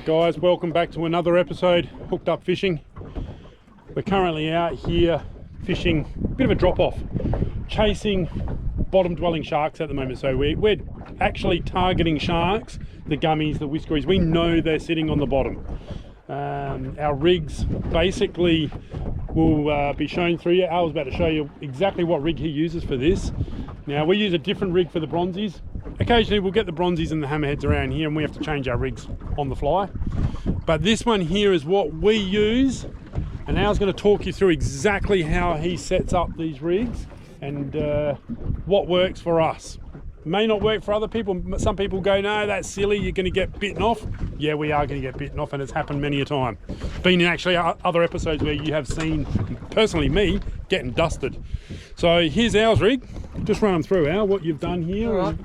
Alright guys, welcome back to another episode, Hooked Up Fishing. We're currently out here fishing, a bit of a drop off, chasing bottom dwelling sharks at the moment. So we're actually targeting sharks, the gummies, the whiskeries. We know they're sitting on the bottom. Our rigs basically will be shown through you. I was about to show you exactly what rig he uses for this. Now we use a different rig for the bronzies. Occasionally we'll get the bronzies and the hammerheads around here and we have to change our rigs on the fly. But this one here is what we use, and Al's going to talk you through exactly how he sets up these rigs and what works for us. May not work for other people. Some people go, no, that's silly, you're going to get bitten off. Yeah, we are going to get bitten off, and it's happened many a time. Been in actually other episodes where you have seen, personally me, getting dusted. So here's Al's rig. Just run them through, Al, what you've done here. All right.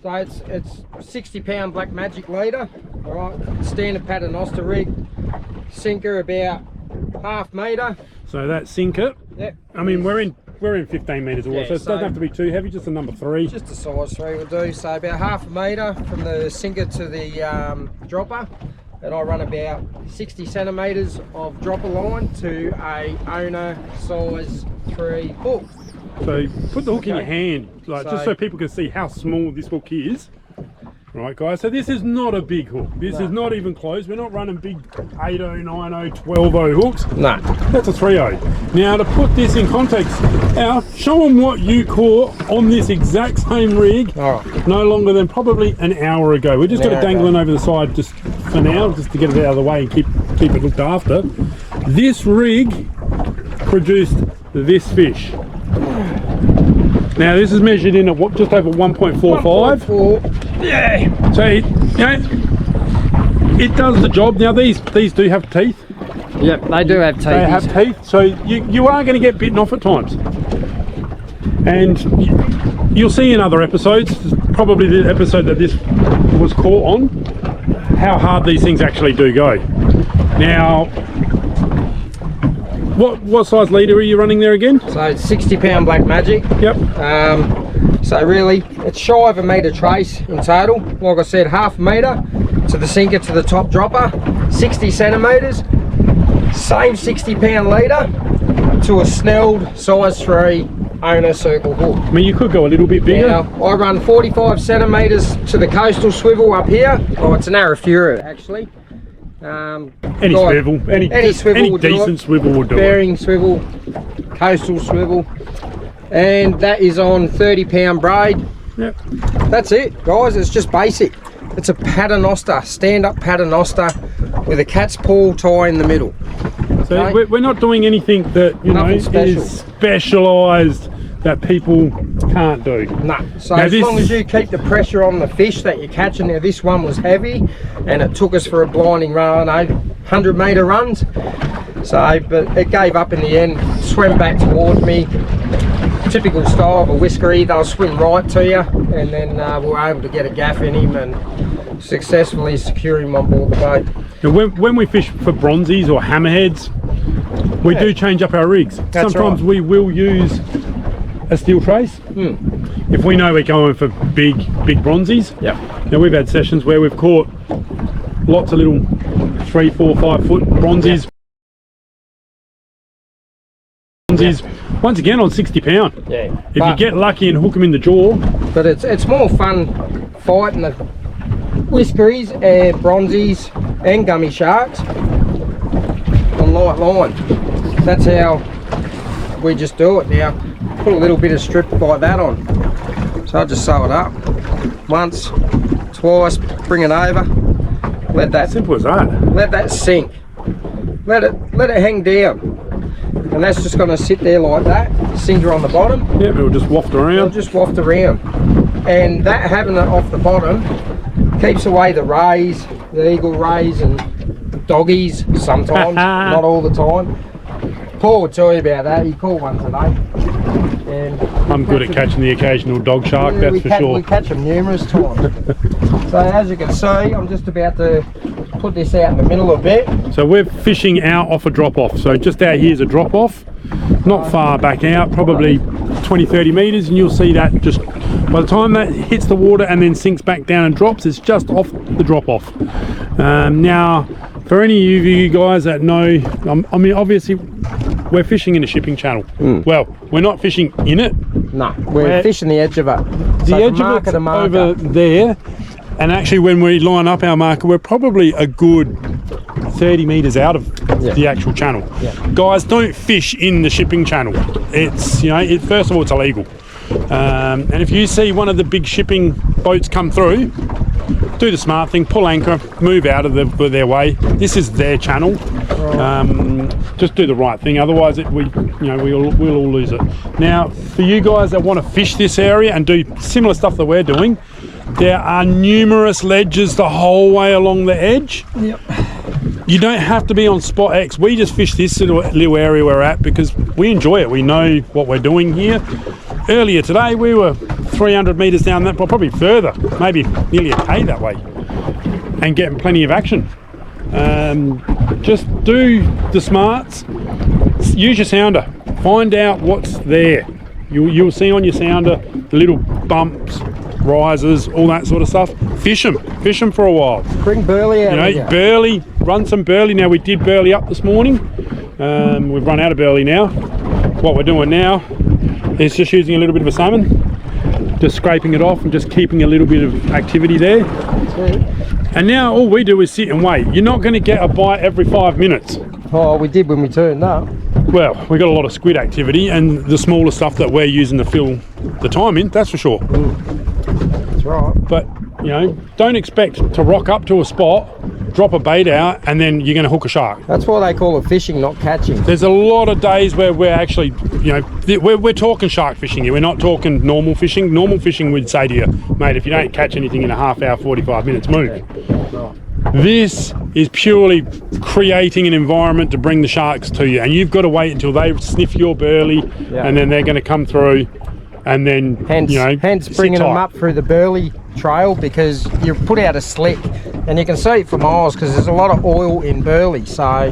So it's 60-pound Black Magic leader. All right, standard paternoster rig. Sinker about ½ metre. So that sinker. Yep. I mean, we're in 15 metres away, so it doesn't have to be too heavy, just a number 3. Just a size 3 will do. So about ½ metre from the sinker to the dropper. And I run about 60 centimetres of dropper line to a owner size 3 hook. So put the hook in your hand, like just so people can see how small this hook is. Right guys, so this is not a big hook. This is not even close. We're not running big 8.0, 9.0, 12.0 hooks. No. That's a 3.0. Now to put this in context, Al, show them what you caught on this exact same rig no longer than probably an hour ago. We just got it dangling over the side just for now, just to get it out of the way and keep it looked after. This rig produced this fish. Now this is measured in at just over 1.45. Yeah. So it does the job. Now these do have teeth. Yep, they do have teeth. They have teeth, so you are going to get bitten off at times. And you'll see in other episodes, probably the episode that this was caught on, how hard these things actually do go. Now, what size leader are you running there again? So it's 60-pound Black Magic. Yep. So really, it's shy of a metre trace in total. Like I said, ½ metre to the sinker to the top dropper, 60 centimetres. Same 60-pound leader to a snelled size 3 owner circle hook. I mean, you could go a little bit bigger. Now, I run 45 centimetres to the coastal swivel up here. Oh, it's an Arafura actually. Any swivel, any decent swivel will do it. Bearing swivel, coastal swivel, and that is on 30-pound braid. Yep. That's it, guys. It's just basic. It's a paternoster, stand-up paternoster with a cat's paw tie in the middle. So okay? we're not doing anything that is specialised that people can't do. No. So as long as you keep the pressure on the fish that you're catching. Now this one was heavy and it took us for a blinding run, 100-metre runs. So, but it gave up in the end, swam back towards me. Typical style of a whiskery, they'll swim right to you, and then we were able to get a gaff in him and successfully secure him on board the boat. Now when we fish for bronzies or hammerheads, we do change up our rigs. Sometimes we will use a steel trace if we know we're going for big bronzies. Yep. Now we've had sessions where we've caught lots of little 3, 4, 5 foot bronzies. Once again on 60-pound. Yeah. If you get lucky and hook them in the jaw. But it's more fun fighting the whiskeries and bronzies and gummy sharks on light line. That's how we just do it now. Put a little bit of strip like that on. So I just sew it up once, twice, bring it over, let that simple as that. Let that sink. Let it hang down. And that's just going to sit there like that, sinker on the bottom. Yeah, it'll just waft around. It'll just waft around. And that having it off the bottom keeps away the rays, the eagle rays and doggies sometimes, not all the time. Paul will tell you about that, he caught one today. And I'm good at catching the occasional dog shark, that's for sure. We catch them numerous times. So as you can see, I'm just about to put this out in the middle a bit. So we're fishing out off a drop off. So just out here is a drop off, not far back out, probably 20-30 metres, and you'll see that just By the time that hits the water and then sinks back down and drops, it's just off the drop off. Now, for any of you guys that know, I mean, obviously we're fishing in a shipping channel. Well, we're not fishing in it. No, we're fishing the edge of it. The edge of it's over there. And actually, when we line up our marker, we're probably a good 30 meters out of the actual channel. Guys, don't fish in the shipping channel. It's, you know, first of all, it's illegal. And if you see one of the big shipping boats come through, do the smart thing, pull anchor, move out of their way. This is their channel. Just do the right thing, otherwise we'll all lose it. Now, for you guys that want to fish this area and do similar stuff that we're doing, there are numerous ledges the whole way along the edge. You don't have to be on spot X. We just fish this little area we're at because we enjoy it. We know what we're doing here. Earlier today we were 300 meters down that, probably further, maybe nearly a K that way, and getting plenty of action. Just do the smarts, use your sounder, find out what's there. You'll see on your sounder the little bumps, rises, all that sort of stuff. Fish them for a while. Bring burley out. You know, burley, run some burley. Now we did burley up this morning. We've run out of burley now. What we're doing now is just using a little bit of a salmon, just scraping it off and just keeping a little bit of activity there. And now all we do is sit and wait. You're not going to get a bite every 5 minutes. Oh, we did when we turned up. Well, we got a lot of squid activity and the smaller stuff that we're using to fill the time in, that's for sure. That's right. But, you know, don't expect to rock up to a spot, drop a bait out, and then you're going to hook a shark. That's why they call it fishing, not catching. There's a lot of days where we're actually, you know, we're talking shark fishing here. We're not talking normal fishing. Normal fishing, we'd say to you, mate, if you don't catch anything in a half hour, 45 minutes, move. This is purely creating an environment to bring the sharks to you, and you've got to wait until they sniff your burley, and then they're going to come through, and then hence bringing them up through the burley trail, because you put out a slick and you can see it for miles because there's a lot of oil in burley, so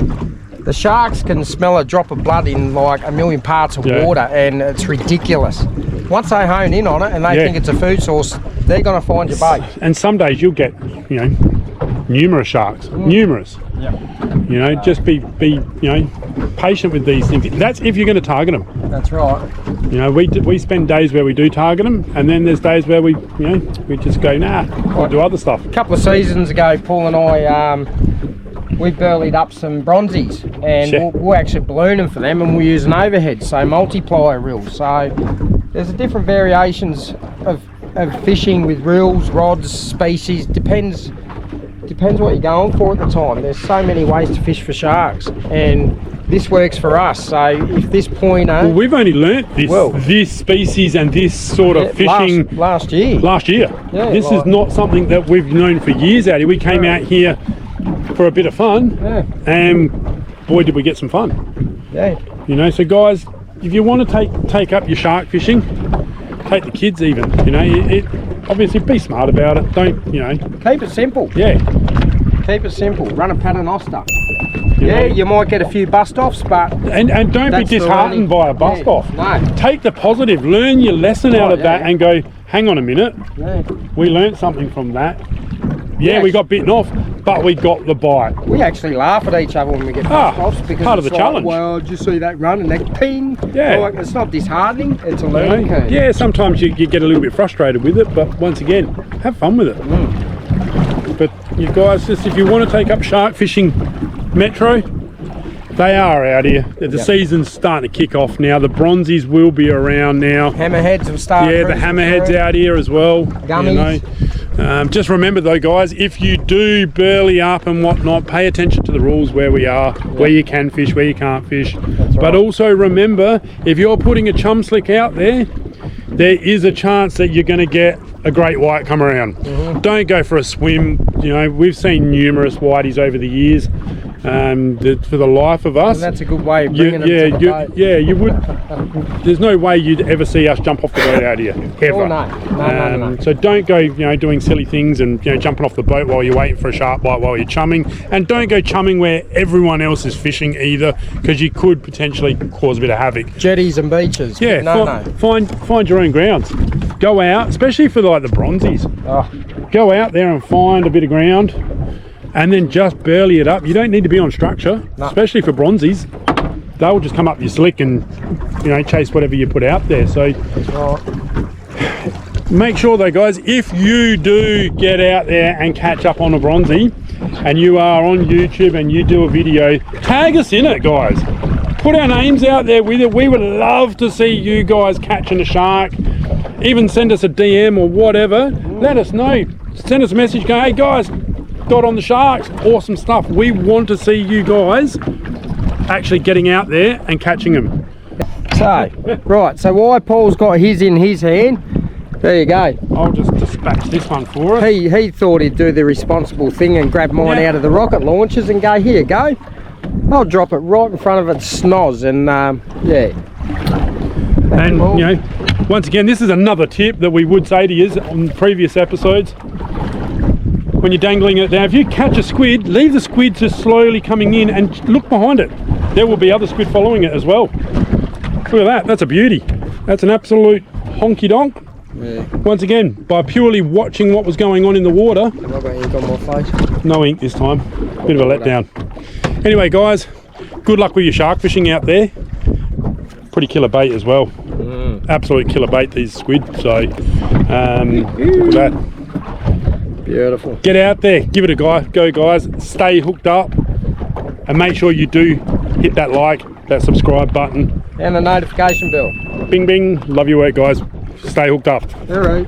the sharks can smell a drop of blood in like a million parts of water, and it's ridiculous. Once they hone in on it and they think it's a food source, they're going to find your bait. And some days you'll get, you know, numerous sharks, numerous. You know, just be patient with these things. That's if you're going to target them. That's right. You know, we spend days where we do target them, and then there's days where we just go, nah, we'll do other stuff. A couple of seasons ago, Paul and I, we burleyed up some bronzies, and we'll actually balloon them for them, and we'll use an overhead, so multiplier reels. So there's different variations of fishing with reels, rods, species. Depends what you're going for at the time. There's so many ways to fish for sharks, and this works for us. So if this pointer... Well, we've only learnt this species and this sort of fishing... Last year. Yeah, this is not something that we've known for years out here. We came out here for a bit of fun, and boy, did we get some fun. You know, so guys, if you want to take up your shark fishing, take the kids even, you know, obviously be smart about it. Don't, you know, keep it simple. Keep it simple. Run a paternoster. You might get a few bust offs, but and don't be disheartened by a bust off. No. Take the positive, learn your lesson out of that, and go, hang on a minute, we learnt something from that. We got bitten off, but we got the bite. We actually laugh at each other when we get bust offs, because part of the challenge. Well, did you see that run and that ping? Like, it's not disheartening, it's a learning curve. Yeah, sometimes you get a little bit frustrated with it, but once again, have fun with it. But you guys, just if you want to take up shark fishing metro, they are out here. The season's starting to kick off now. The bronzies will be around now. Hammerheads will start. Yeah, the hammerheads out here as well. Gummies. You know. Just remember though, guys, if you do burley up and whatnot, pay attention to the rules where we are, where you can fish, where you can't fish. But also remember, if you're putting a chum slick out there, there is a chance that you're going to get a great white come around. Don't go for a swim. You know, we've seen numerous whiteys over the years. For the life of us, and that's a good way of bringing them to the boat. You would. There's no way you'd ever see us jump off the boat out here, ever. No. So don't go, doing silly things and jumping off the boat while you're waiting for a shark bite while you're chumming, and don't go chumming where everyone else is fishing either, because you could potentially cause a bit of havoc. Jetties and beaches. Find your own grounds. go out, especially for like the bronzies. Go out there and find a bit of ground and then just burley it up. You don't need to be on structure, especially for bronzies. They'll just come up your slick and, you know, chase whatever you put out there. So make sure though, guys, if you do get out there and catch up on a bronzy and you are on YouTube and you do a video, tag us in it, guys. Put our names out there with it. We would love to see you guys catching a shark. Even send us a DM or whatever. Let us know. Send us a message going, hey guys, got on the sharks. Awesome stuff. We want to see you guys actually getting out there and catching them. So, right, so while Paul's got his in his hand, there you go. I'll just dispatch this one for us. He thought he'd do the responsible thing and grab mine out of the rocket launchers and go, here you go. I'll drop it right in front of its snoz and yeah. And you know, once again, this is another tip that we would say to you on previous episodes. When you're dangling it down, if you catch a squid, leave the squid just slowly coming in and look behind it. There will be other squid following it as well. Look at that, that's a beauty. That's an absolute honky donk. Yeah. Once again, by purely watching what was going on in the water. Have I got ink on my face? No ink this time. Bit of a letdown. Anyway, guys, good luck with your shark fishing out there. Pretty killer bait as well. Absolute killer bait, these squid. So look at that. Beautiful. Get out there, give it a go, guys. Stay hooked up and make sure you do hit that like, that subscribe button and the notification bell. Bing bing. Love your work, guys. Stay hooked up. All right.